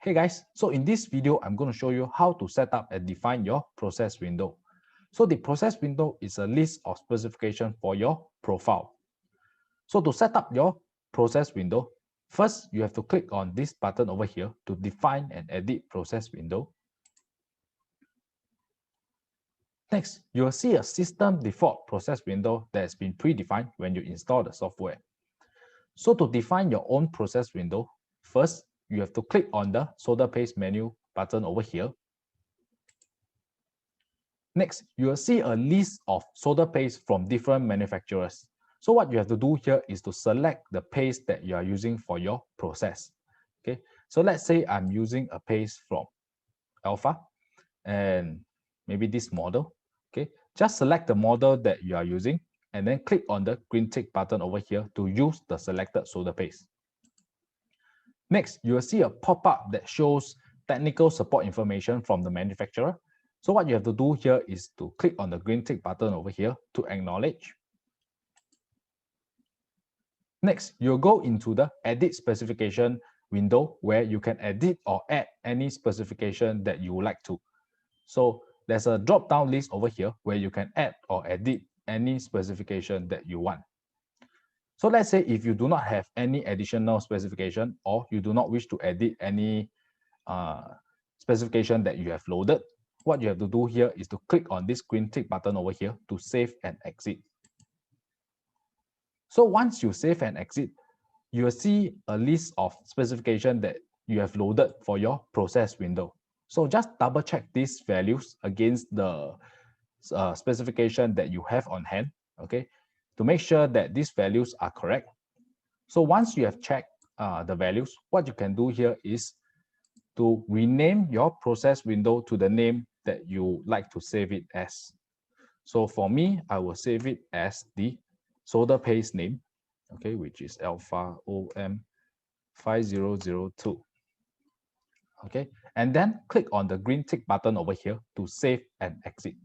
Hey guys, so in this video, I'm going to show you how to set up and define your process window. So the process window is a list of specifications for your profile. So to set up your process window, first you have to click on this button over here to define and edit process window. Next, you will see a system default process window that has been predefined when you install the software. So to define your own process window, first, you have to click on the solder paste menu button over here. Next, you will see a list of solder paste from different manufacturers. So what you have to do here is to select the paste that you are using for your process. Okay, so let's say I'm using a paste from Alpha and maybe this model. Okay, just select the model that you are using and then click on the green tick button over here to use the selected solder paste. Next, you will see a pop-up that shows technical support information from the manufacturer. So what you have to do here is to click on the green tick button over here to acknowledge. Next, you'll go into the Edit Specification window where you can edit or add any specification that you would like to. So there's a drop-down list over here where you can add or edit any specification that you want. So let's say if you do not have any additional specification or you do not wish to edit any specification that you have loaded, what you have to do here is to click on this green tick button over here to save and exit. So once you save and exit, you will see a list of specifications that you have loaded for your process window. So just double check these values against the specification that you have on hand, okay, to make sure that these values are correct. So once you have checked the values, what you can do here is to rename your process window to the name that you like to save it as. So for me, I will save it as the solder paste name, okay, which is Alpha OM 5002. Okay, and then click on the green tick button over here to save and exit.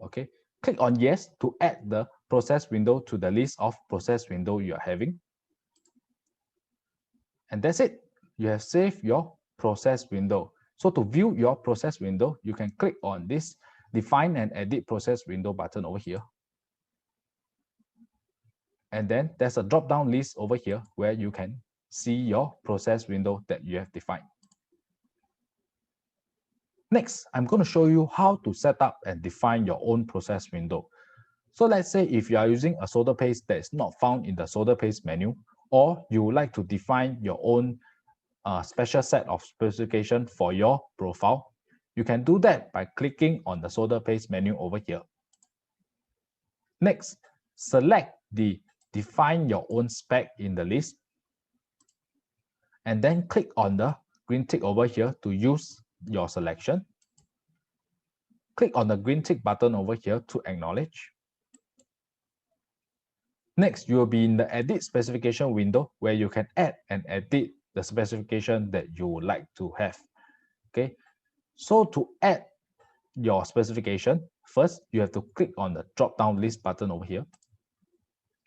Okay, click on yes to add the process window to the list of process window you are having. And that's it. You have saved your process window. So to view your process window, you can click on this Define and Edit Process Window button over here. And then there's a drop-down list over here where you can see your process window that you have defined. Next, I'm going to show you how to set up and define your own process window. So let's say if you are using a solder paste that is not found in the solder paste menu, or you would like to define your own special set of specification for your profile, you can do that by clicking on the solder paste menu over here. Next, select the Define Your Own Spec in the list, and then click on the green tick over here to use your selection. Click on the green tick button over here to acknowledge. Next, you will be in the Edit Specification window where you can add and edit the specification that you would like to have. Okay, so to add your specification, first you have to click on the drop-down list button over here,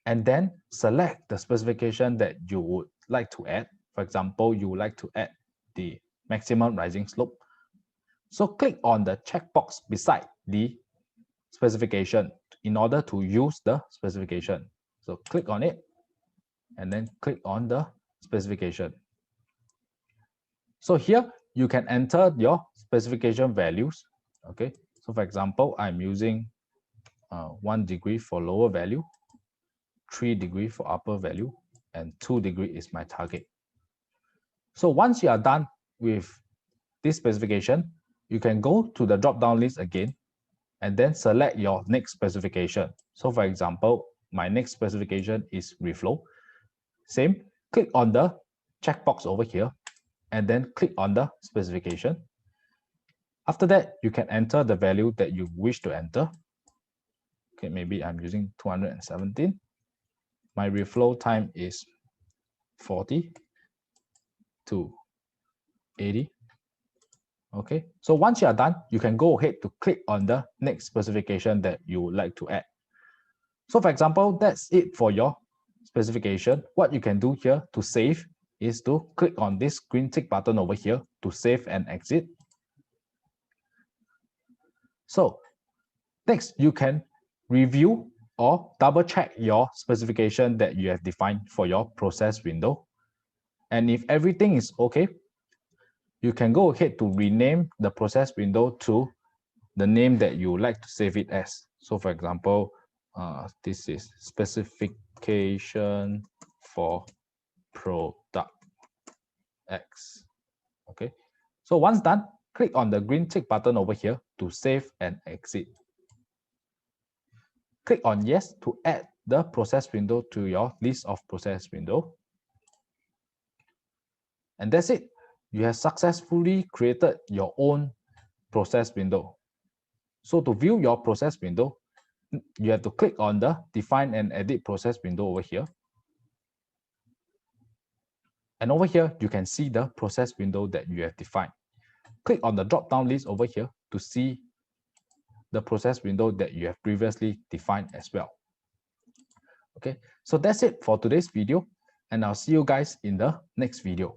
and then select the specification that you would like to add. For example, you would like to add the maximum rising slope. So click on the checkbox beside the specification in order to use the specification. So click on it and then click on the specification. So here you can enter your specification values. Okay, so for example, I'm using 1 degree for lower value, 3 degree for upper value, and 2 degree is my target. So once you are done with this specification, you can go to the drop-down list again and then select your next specification. So for example, my next specification is reflow. Same, click on the checkbox over here and then click on the specification. After that, you can enter the value that you wish to enter. Okay, maybe I'm using 217. My reflow time is 40 to 80. Okay, so once you are done, you can go ahead to click on the next specification that you would like to add. So for example, that's it for your specification. What you can do here to save is to click on this green tick button over here to save and exit. So next, you can review or double check your specification that you have defined for your process window. And if everything is okay, you can go ahead to rename the process window to the name that you would like to save it as. So for example, this is specification for product X. Okay. So once done, click on the green tick button over here to save and exit. Click on yes to add the process window to your list of process window. And that's it. You have successfully created your own process window. So to view your process window, you have to click on the define and edit process window over here. And over here, you can see the process window that you have defined. Click on the drop-down list over here to see the process window that you have previously defined as well. Okay, so that's it for today's video, and I'll see you guys in the next video.